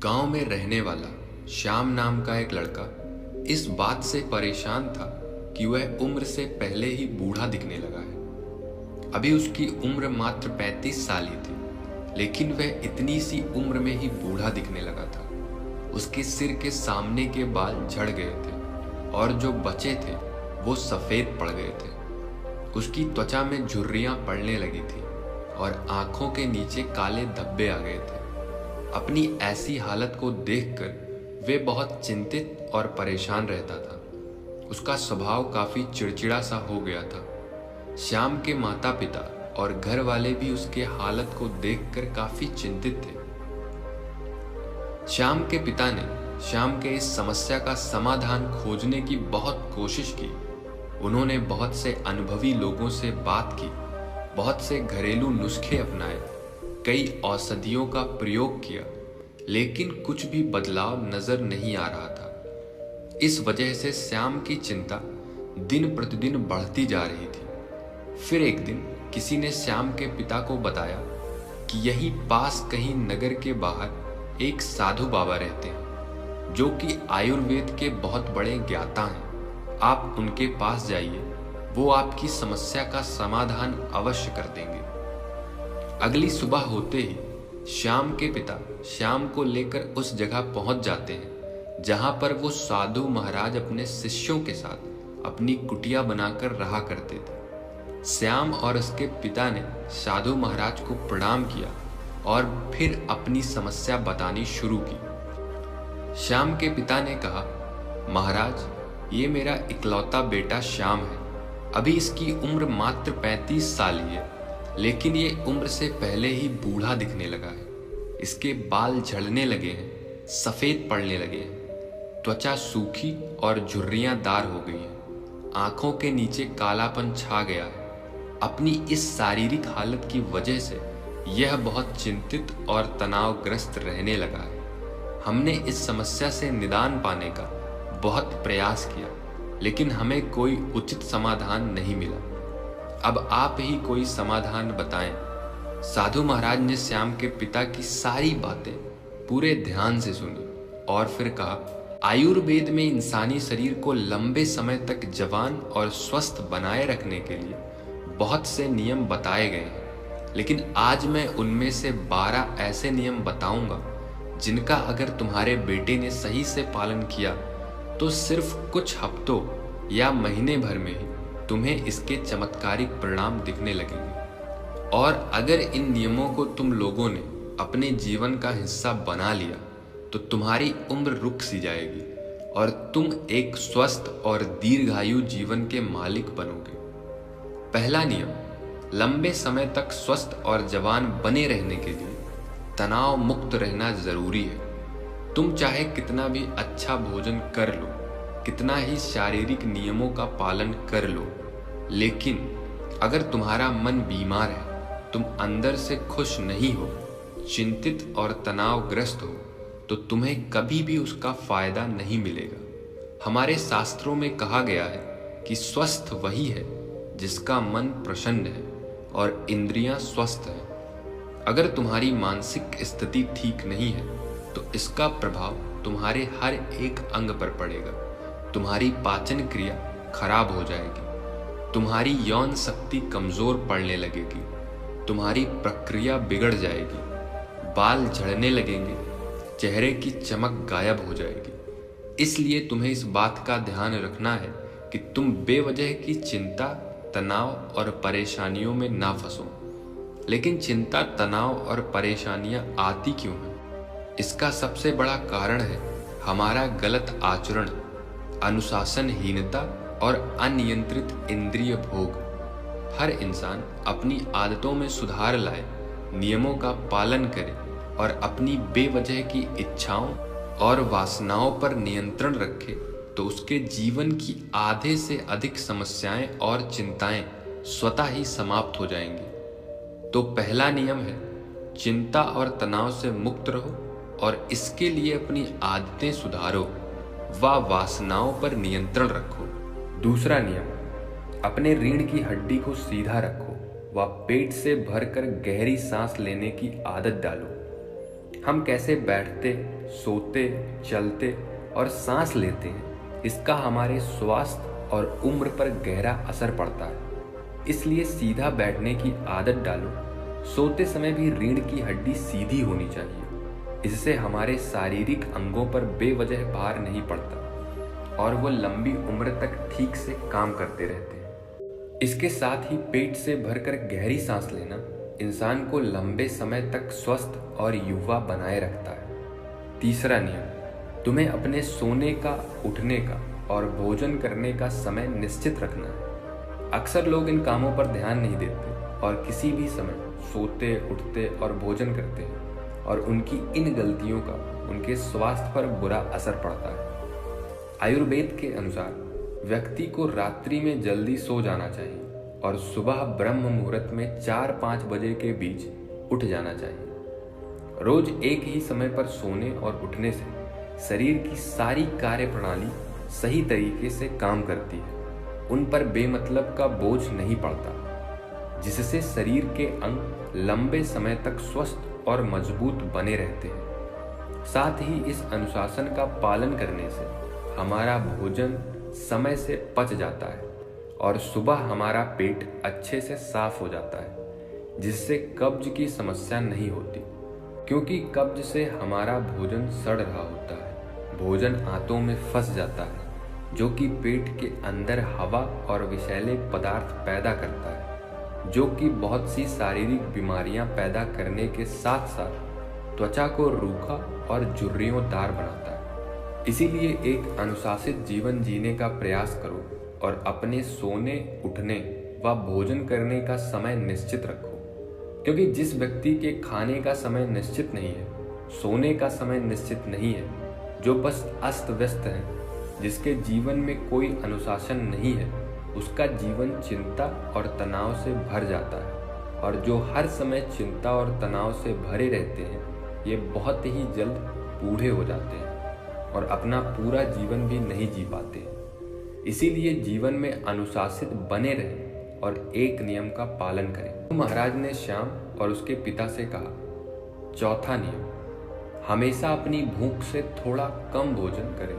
गांव में रहने वाला श्याम नाम का एक लड़का इस बात से परेशान था कि वह उम्र से पहले ही बूढ़ा दिखने लगा है। अभी उसकी उम्र मात्र 35 साल ही थी, लेकिन वह इतनी सी उम्र में ही बूढ़ा दिखने लगा था। उसके सिर के सामने के बाल झड़ गए थे और जो बचे थे वो सफेद पड़ गए थे। उसकी त्वचा में झुर्रियां पड़ने लगी थी और आंखों के नीचे काले धब्बे आ गए थे। अपनी ऐसी हालत को देखकर वे बहुत चिंतित और परेशान रहता था। उसका स्वभाव काफी चिड़चिड़ा सा हो गया था। श्याम के माता पिता और घर वाले भी उसके हालत को देखकर काफी चिंतित थे। श्याम के पिता ने श्याम के इस समस्या का समाधान खोजने की बहुत कोशिश की। उन्होंने बहुत से अनुभवी लोगों से बात की, बहुत से घरेलू नुस्खे अपनाए, कई औषधियों का प्रयोग किया, लेकिन कुछ भी बदलाव नजर नहीं आ रहा था। इस वजह से श्याम की चिंता दिन प्रतिदिन बढ़ती जा रही थी। फिर एक दिन किसी ने श्याम के पिता को बताया कि यहीं पास कहीं नगर के बाहर एक साधु बाबा रहते हैं, जो कि आयुर्वेद के बहुत बड़े ज्ञाता हैं। आप उनके पास जाइए, वो आपकी समस्या का समाधान अवश्य कर देंगे। अगली सुबह होते ही श्याम के पिता श्याम को लेकर उस जगह पहुंच जाते हैं जहां पर वो साधु महाराज अपने शिष्यों के साथ अपनी कुटिया बनाकर रहा करते थे। श्याम और उसके पिता ने साधु महाराज को प्रणाम किया और फिर अपनी समस्या बतानी शुरू की। श्याम के पिता ने कहा, महाराज, ये मेरा इकलौता बेटा श्याम है। अभी इसकी उम्र मात्र 35 साल ही है, लेकिन ये उम्र से पहले ही बूढ़ा दिखने लगा है। इसके बाल झड़ने लगे हैं, सफेद पड़ने लगे हैं, त्वचा सूखी और झुर्रियां दार हो गई हैं, आंखों के नीचे कालापन छा गया है। अपनी इस शारीरिक हालत की वजह से यह बहुत चिंतित और तनावग्रस्त रहने लगा है। हमने इस समस्या से निदान पाने का बहुत प्रयास किया, लेकिन हमें कोई उचित समाधान नहीं मिला। अब आप ही कोई समाधान बताएं। साधु महाराज ने श्याम के पिता की सारी बातें पूरे ध्यान से सुनी और फिर कहा, आयुर्वेद में इंसानी शरीर को लंबे समय तक जवान और स्वस्थ बनाए रखने के लिए बहुत से नियम बताए गए हैं, लेकिन आज मैं उनमें से 12 ऐसे नियम बताऊंगा जिनका अगर तुम्हारे बेटे ने सही से पालन किया तो सिर्फ कुछ हफ्तों या महीने भर में ही तुम्हें इसके चमत्कारिक परिणाम दिखने लगेंगे। और अगर इन नियमों को तुम लोगों ने अपने जीवन का हिस्सा बना लिया तो तुम्हारी उम्र रुक सी जाएगी और तुम एक स्वस्थ और दीर्घायु जीवन के मालिक बनोगे। पहला नियम, लंबे समय तक स्वस्थ और जवान बने रहने के लिए तनाव मुक्त रहना जरूरी है। तुम चाहे कितना भी अच्छा भोजन कर लो, कितना ही शारीरिक नियमों का पालन कर लो, लेकिन अगर तुम्हारा मन बीमार है, तुम अंदर से खुश नहीं हो, चिंतित और तनावग्रस्त हो, तो तुम्हें कभी भी उसका फायदा नहीं मिलेगा। हमारे शास्त्रों में कहा गया है कि स्वस्थ वही है जिसका मन प्रसन्न है और इंद्रियां स्वस्थ हैं। अगर तुम्हारी मानसिक स्थिति ठीक नहीं है तो इसका प्रभाव तुम्हारे हर एक अंग पर पड़ेगा। तुम्हारी पाचन क्रिया खराब हो जाएगी, तुम्हारी यौन शक्ति कमजोर पड़ने लगेगी, तुम्हारी प्रक्रिया बिगड़ जाएगी, बाल झड़ने लगेंगे, चेहरे की चमक गायब हो जाएगी। इसलिए तुम्हें इस बात का ध्यान रखना है कि तुम बेवजह की चिंता, तनाव और परेशानियों में ना फंसो। लेकिन चिंता, तनाव और परेशानियां आती क्यों हैं? इसका सबसे बड़ा कारण है हमारा गलत आचरण, अनुशासनहीनता और अनियंत्रित इंद्रिय भोग। हर इंसान अपनी आदतों में सुधार लाए, नियमों का पालन करे और अपनी बेवजह की इच्छाओं और वासनाओं पर नियंत्रण रखे तो उसके जीवन की आधे से अधिक समस्याएं और चिंताएं स्वतः ही समाप्त हो जाएंगी। तो पहला नियम है, चिंता और तनाव से मुक्त रहो और इसके लिए अपनी आदतें सुधारो व वासनाओं पर नियंत्रण रखो। दूसरा नियम, अपने रीढ़ की हड्डी को सीधा रखो व पेट से भरकर गहरी सांस लेने की आदत डालो। हम कैसे बैठते, सोते, चलते और सांस लेते हैं, इसका हमारे स्वास्थ्य और उम्र पर गहरा असर पड़ता है। इसलिए सीधा बैठने की आदत डालो। सोते समय भी रीढ़ की हड्डी सीधी होनी चाहिए। इससे हमारे शारीरिक अंगों पर बेवजह भार नहीं पड़ता और वो लंबी उम्र तक ठीक से काम करते रहते हैं। इसके साथ ही पेट से भरकर गहरी सांस लेना इंसान को लंबे समय तक स्वस्थ और युवा बनाए रखता है। तीसरा नियम, तुम्हें अपने सोने का, उठने का और भोजन करने का समय निश्चित रखना है। अक्सर लोग इन कामों पर ध्यान नहीं देते और किसी भी समय सोते, उठते और भोजन करते हैं और उनकी इन गलतियों का उनके स्वास्थ्य पर बुरा असर पड़ता है। आयुर्वेद के अनुसार व्यक्ति को रात्रि में जल्दी सो जाना चाहिए और सुबह ब्रह्म मुहूर्त में 4-5 बजे के बीच उठ जाना चाहिए। रोज एक ही समय पर सोने और उठने से शरीर की सारी कार्य प्रणाली सही तरीके से काम करती है। उन पर बेमतलब का बोझ नहीं पड़ता, जिससे शरीर के अंग लंबे समय तक स्वस्थ और मजबूत बने रहते हैं। साथ ही इस अनुशासन का पालन करने से हमारा भोजन समय से पच जाता है और सुबह हमारा पेट अच्छे से साफ हो जाता है, जिससे कब्ज की समस्या नहीं होती। क्योंकि कब्ज से हमारा भोजन सड़ रहा होता है, भोजन आंतों में फंस जाता है, जो कि पेट के अंदर हवा और विषैले पदार्थ पैदा करता है, जो कि बहुत सी शारीरिक बीमारियां पैदा करने के साथ साथ त्वचा को रूखा और झुर्रियोंदार बनाता है। इसीलिए एक अनुशासित जीवन जीने का प्रयास करो और अपने सोने, उठने व भोजन करने का समय निश्चित रखो। क्योंकि जिस व्यक्ति के खाने का समय निश्चित नहीं है, सोने का समय निश्चित नहीं है, जो बस अस्त व्यस्त है, जिसके जीवन में कोई अनुशासन नहीं है, उसका जीवन चिंता और तनाव से भर जाता है। और जो हर समय चिंता और तनाव से भरे रहते हैं, ये बहुत ही जल्द बूढ़े हो जाते हैं और अपना पूरा जीवन भी नहीं जी पाते। इसीलिए जीवन में अनुशासित बने रहें और एक नियम का पालन करें। महाराज ने श्याम और उसके पिता से कहा, चौथा नियम, हमेशा अपनी भूख से थोड़ा कम भोजन करें।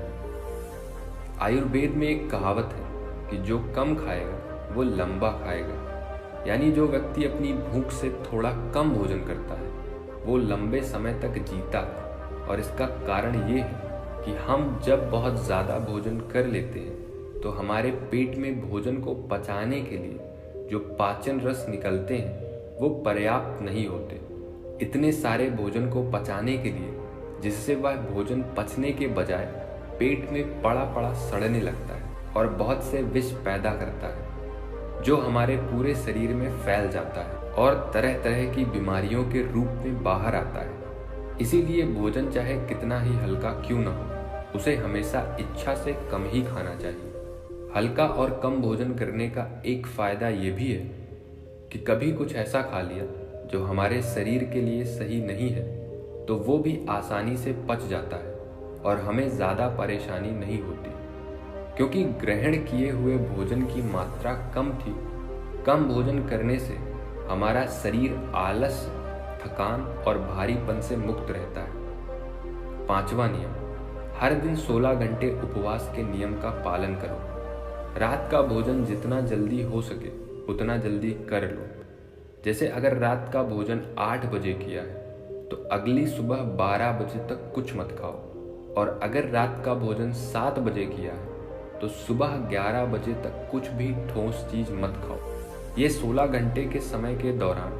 आयुर्वेद में एक कहावत है कि जो कम खाएगा वो लंबा खाएगा। यानी जो व्यक्ति अपनी भूख से थोड़ा कम भोजन करता है वो लंबे समय तक जीता है। और इसका कारण ये है कि हम जब बहुत ज़्यादा भोजन कर लेते हैं तो हमारे पेट में भोजन को पचाने के लिए जो पाचन रस निकलते हैं वो पर्याप्त नहीं होते। इतने सारे भोजन को पचाने के लिए जिससे वह भोजन पचने के बजाय पेट में पड़ा पड़ा सड़ने लगता है और बहुत से विष पैदा करता है, जो हमारे पूरे शरीर में फैल जाता है और तरह तरह की बीमारियों के रूप में बाहर आता है। इसीलिए भोजन चाहे कितना ही हल्का क्यों न हो, उसे हमेशा इच्छा से कम ही खाना चाहिए। हल्का और कम भोजन करने का एक फायदा ये भी है कि कभी कुछ ऐसा खा लिया जो हमारे शरीर के लिए सही नहीं है तो वो भी आसानी से पच जाता है और हमें ज़्यादा परेशानी नहीं होती, क्योंकि ग्रहण किए हुए भोजन की मात्रा कम थी। कम भोजन करने से हमारा शरीर आलस, थकान और भारीपन से मुक्त रहता है। पांचवा नियम, हर दिन 16 घंटे उपवास के नियम का पालन करो। रात का भोजन जितना जल्दी हो सके उतना जल्दी कर लो। जैसे अगर रात का भोजन 8 बजे किया है तो अगली सुबह 12 बजे तक कुछ मत खाओ, और अगर रात का भोजन 7 बजे किया है तो सुबह 11 बजे तक कुछ भी ठोस चीज मत खाओ। ये 16 घंटे के समय के दौरान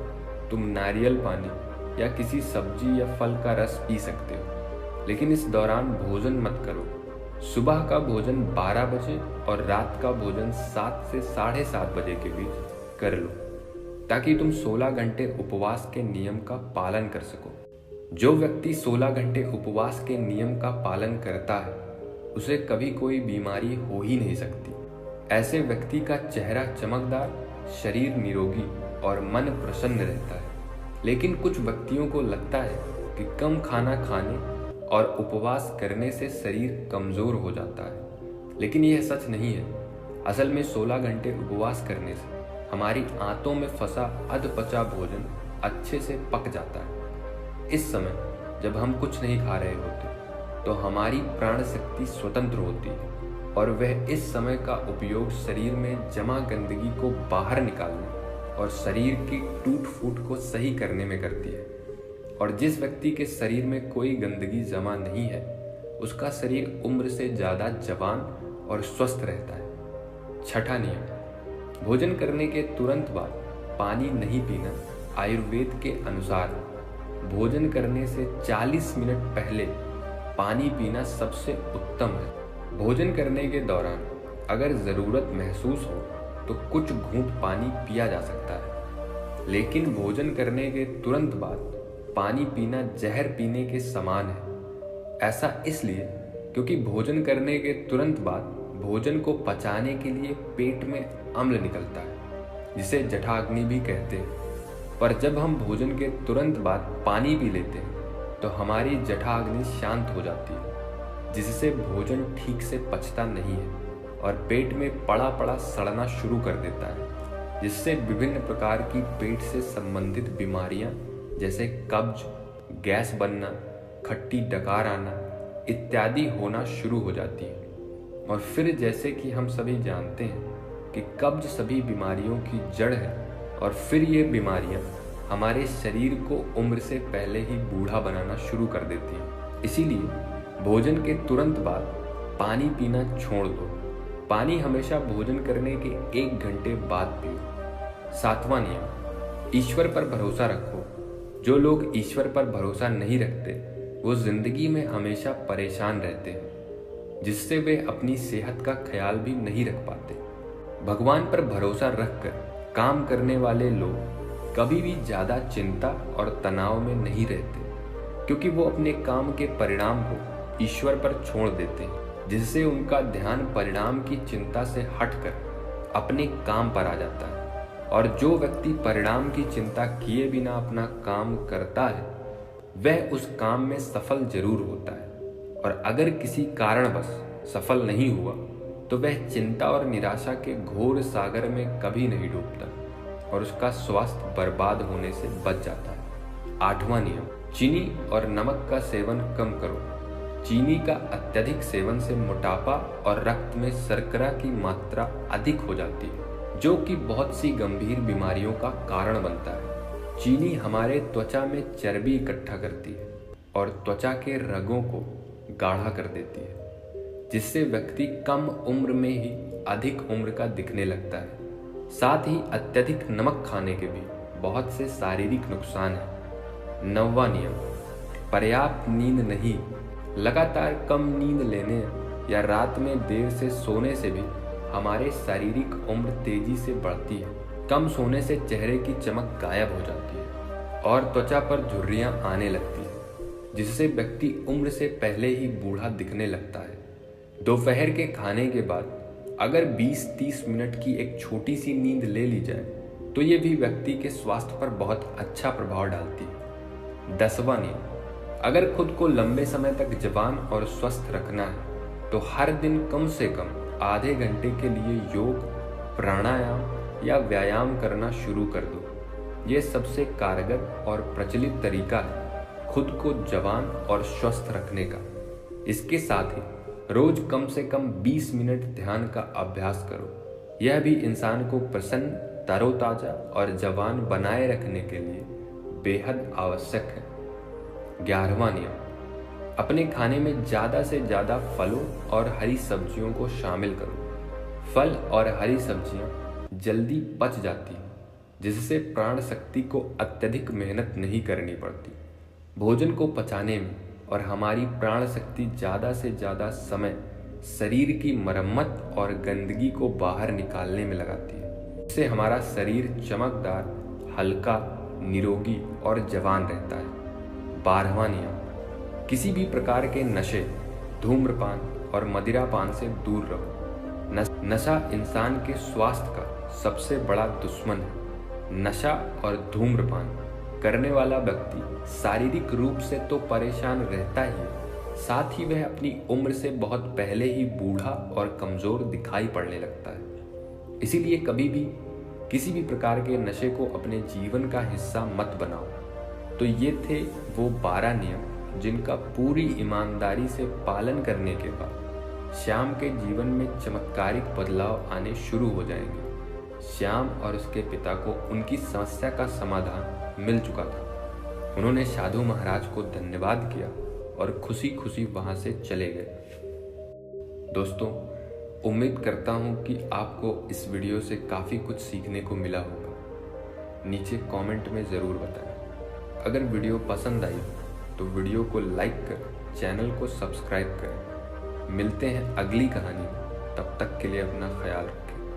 तुम नारियल पानी या किसी सब्जी या फल का रस पी सकते हो, लेकिन इस दौरान भोजन मत करो। सुबह का भोजन 12 बजे और रात का भोजन 7 से 7:30 बजे के बीच कर लो, ताकि तुम 16 घंटे उपवास के नियम का पालन कर सको। जो व्यक्ति 16 घंटे उपवास के नियम का पालन करता है उसे कभी कोई बीमारी हो ही नहीं सकती। ऐसे व्यक्ति का चेहरा चमकदार, शरीर निरोगी और मन प्रसन्न रहता है। लेकिन कुछ व्यक्तियों को लगता है कि कम खाना खाने और उपवास करने से शरीर कमजोर हो जाता है, लेकिन यह सच नहीं है। असल में 16 घंटे उपवास करने से हमारी आंतों में फंसा अधपचा भोजन अच्छे से पक जाता है। इस समय जब हम कुछ नहीं खा रहे होते तो हमारी प्राण शक्ति स्वतंत्र होती है और वह इस समय का उपयोग शरीर में जमा गंदगी को बाहर निकालने और शरीर की टूट फूट को सही करने में करती है। और जिस व्यक्ति के शरीर में कोई गंदगी जमा नहीं है उसका शरीर उम्र से ज़्यादा जवान और स्वस्थ रहता है। छठा नियम, भोजन करने के तुरंत बाद पानी नहीं पीना। आयुर्वेद के अनुसार भोजन करने से 40 मिनट पहले पानी पीना सबसे उत्तम है। भोजन करने के दौरान अगर ज़रूरत महसूस हो तो कुछ घूंट पानी पिया जा सकता है, लेकिन भोजन करने के तुरंत बाद पानी पीना जहर पीने के समान है। ऐसा इसलिए क्योंकि भोजन करने के तुरंत बाद भोजन को पचाने के लिए पेट में अम्ल निकलता है, जिसे जठराग्नि भी कहते हैं। पर जब हम भोजन के तुरंत बाद पानी पी लेते हैं तो हमारी जठराग्नि शांत हो जाती है, जिससे भोजन ठीक से पचता नहीं है और पेट में पड़ा पड़ा सड़ना शुरू कर देता है, जिससे विभिन्न प्रकार की पेट से संबंधित बीमारियां जैसे कब्ज, गैस बनना, खट्टी डकार आना इत्यादि होना शुरू हो जाती है। और फिर जैसे कि हम सभी जानते हैं कि कब्ज सभी बीमारियों की जड़ है और फिर ये बीमारियां हमारे शरीर को उम्र से पहले ही बूढ़ा बनाना शुरू कर देती हैं। इसीलिए भोजन के तुरंत बाद पानी पीना छोड़ दो। पानी हमेशा भोजन करने के 1 घंटे बाद पियो। 7वां नियम, ईश्वर पर भरोसा रखो। जो लोग ईश्वर पर भरोसा नहीं रखते वो जिंदगी में हमेशा परेशान रहते हैं, जिससे वे अपनी सेहत का ख्याल भी नहीं रख पाते। भगवान पर भरोसा रखकर काम करने वाले लोग कभी भी ज़्यादा चिंता और तनाव में नहीं रहते, क्योंकि वो अपने काम के परिणाम को ईश्वर पर छोड़ देते हैं, जिससे उनका ध्यान परिणाम की चिंता से हटकर अपने काम पर आ जाता है। और जो व्यक्ति परिणाम की चिंता किए बिना अपना काम करता है वह उस काम में सफल जरूर होता है, और अगर किसी कारणवश सफल नहीं हुआ तो वह चिंता और निराशा के घोर सागर में कभी नहीं डूबता और उसका स्वास्थ्य बर्बाद होने से बच जाता है। 8वां नियम, चीनी और नमक का सेवन कम करो। चीनी का अत्यधिक सेवन से मोटापा और रक्त में शर्करा की मात्रा अधिक हो जाती है, जो कि बहुत सी गंभीर बीमारियों का कारण बनता है। चीनी हमारे त्वचा में चर्बी इकट्ठा करती है और त्वचा के रगों को गाढ़ा कर देती है, जिससे व्यक्ति कम उम्र में ही अधिक उम्र का दिखने लगता है। साथ ही अत्यधिक नमक खाने के भी बहुत से शारीरिक नुकसान हैं। 9वां नियम, पर्याप्त नींद नहीं। लगातार कम नींद लेने या रात में देर से सोने से भी हमारे शारीरिक उम्र तेजी से बढ़ती है। कम सोने से चेहरे की चमक गायब हो जाती है और त्वचा पर झुर्रियां आने लगती है, जिससे व्यक्ति उम्र से पहले ही बूढ़ा दिखने लगता है। दोपहर के खाने के बाद अगर 20-30 मिनट की एक छोटी सी नींद ले ली जाए तो ये भी व्यक्ति के स्वास्थ्य पर बहुत अच्छा प्रभाव डालती है। 10वां नियम, अगर खुद को लंबे समय तक जवान और स्वस्थ रखना है तो हर दिन कम से कम आधे घंटे के लिए योग, प्राणायाम या व्यायाम करना शुरू कर दो। ये सबसे कारगर और प्रचलित तरीका है खुद को जवान और स्वस्थ रखने का। इसके साथ ही रोज कम से कम 20 मिनट ध्यान का अभ्यास करो। यह भी इंसान को प्रसन्न, तरोताजा और जवान बनाए रखने के लिए बेहद आवश्यक है। 11वां नियम, अपने खाने में ज़्यादा से ज़्यादा फलों और हरी सब्जियों को शामिल करो। फल और हरी सब्जियां जल्दी पच जाती हैं, जिससे प्राण शक्ति को अत्यधिक मेहनत नहीं करनी पड़ती। भोजन को पचाने में और हमारी प्राण शक्ति ज़्यादा से ज़्यादा समय शरीर की मरम्मत और गंदगी को बाहर निकालने में लगाती है। इससे हमारा शरीर चमकदार, हल्का, निरोगी और जवान रहता है। 12वां नियम, किसी भी प्रकार के नशे, धूम्रपान और मदिरापान से दूर रहो। नशा इंसान के स्वास्थ्य का सबसे बड़ा दुश्मन है। नशा और धूम्रपान करने वाला व्यक्ति शारीरिक रूप से तो परेशान रहता ही है, साथ ही वह अपनी उम्र से बहुत पहले ही बूढ़ा और कमजोर दिखाई पड़ने लगता है। इसीलिए कभी भी किसी भी प्रकार के नशे को अपने जीवन का हिस्सा मत बनाओ। तो ये थे वो 12 नियम जिनका पूरी ईमानदारी से पालन करने के बाद श्याम के जीवन में चमत्कारिक बदलाव आने शुरू हो जाएंगे। श्याम और उसके पिता को उनकी समस्या का समाधान मिल चुका था। उन्होंने साधु महाराज को धन्यवाद किया और खुशी खुशी वहां से चले गए। दोस्तों, उम्मीद करता हूं कि आपको इस वीडियो से काफ़ी कुछ सीखने को मिला होगा। नीचे कमेंट में ज़रूर बताएं। अगर वीडियो पसंद आई तो वीडियो को लाइक कर चैनल को सब्सक्राइब करें। मिलते हैं अगली कहानी में, तब तक के लिए अपना ख्याल रखें।